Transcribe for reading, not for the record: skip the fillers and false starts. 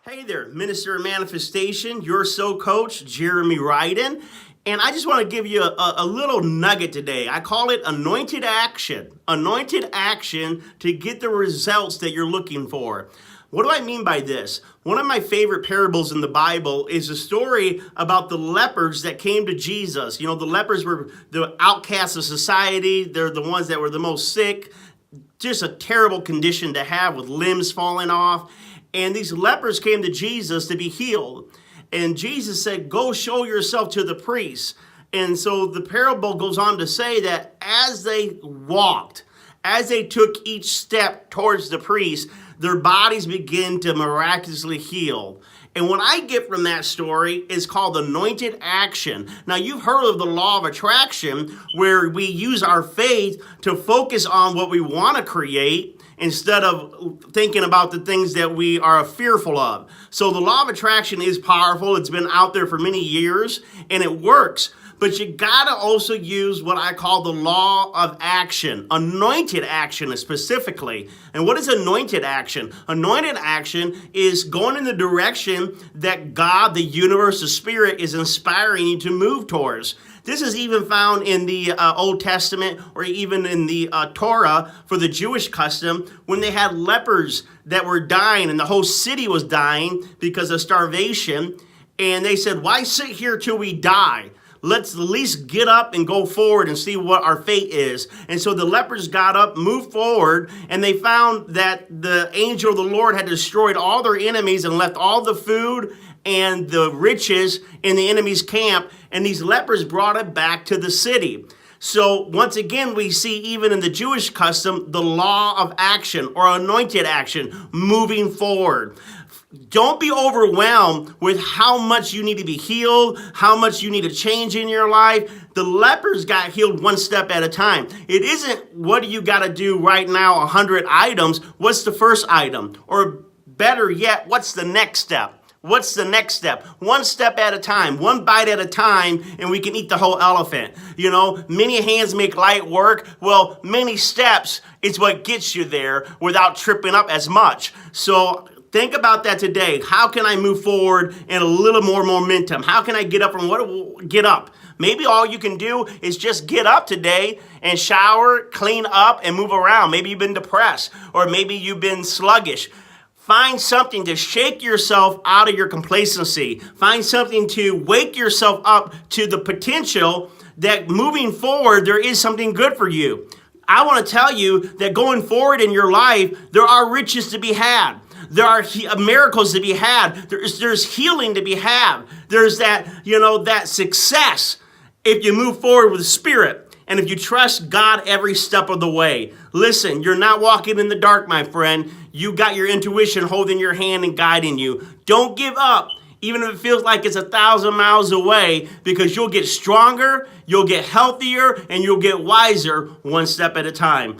Hey there, Minister of Manifestation, your soul coach, Jeremy Ryden. And I just want to give you a little nugget today. I call it anointed action. Anointed action to get the results that you're looking for. What do I mean by this? One of my favorite parables in the Bible is a story about the lepers that came to Jesus. You know, the lepers were the outcasts of society. They're the ones that were the most sick. Just a terrible condition to have with limbs falling off. And these lepers came to Jesus to be healed. And Jesus said, go show yourself to the priests. And so the parable goes on to say that as they walked, as they took each step towards the priest, their bodies begin to miraculously heal. And what I get from that story is called anointed action. Now, you've heard of the law of attraction, where we use our faith to focus on what we want to create instead of thinking about the things that we are fearful of. So the law of attraction is powerful. It's been out there for many years, and it works. But you gotta also use what I call the law of action, anointed action specifically. And what is anointed action? Anointed action is going in the direction that God, the universe, the spirit is inspiring you to move towards. This is even found in the Old Testament or even in the Torah for the Jewish custom when they had lepers that were dying and the whole city was dying because of starvation. And they said, why sit here till we die? Let's at least get up and go forward and see what our fate is. And so the lepers got up, moved forward, and they found that the angel of the Lord had destroyed all their enemies and left all the food and the riches in the enemy's camp. And these lepers brought it back to the city. So once again, we see even in the Jewish custom, the law of action or anointed action, moving forward. Don't be overwhelmed with how much you need to be healed, how much you need to change in your life. The lepers got healed one step at a time. It isn't what do you got to do right now, 100 items. What's the first item? Or better yet, what's the next step? What's the next step? One step at a time, one bite at a time, and we can eat the whole elephant. You know, many hands make light work. Well, many steps is what gets you there without tripping up as much. So think about that today. How can I move forward in a little more momentum? How can I get up from get up? Maybe all you can do is just get up today and shower, clean up, and move around. Maybe you've been depressed, or maybe you've been sluggish. Find something to shake yourself out of your complacency. Find something to wake yourself up to the potential that moving forward, there is something good for you. I want to tell you that going forward in your life, there are riches to be had. There are miracles to be had. There's healing to be had. There's that, that success if you move forward with the Spirit. And if you trust God every step of the way. Listen, you're not walking in the dark, my friend. You got your intuition holding your hand and guiding you. Don't give up, even if it feels like it's 1,000 miles away, because you'll get stronger, you'll get healthier, and you'll get wiser one step at a time.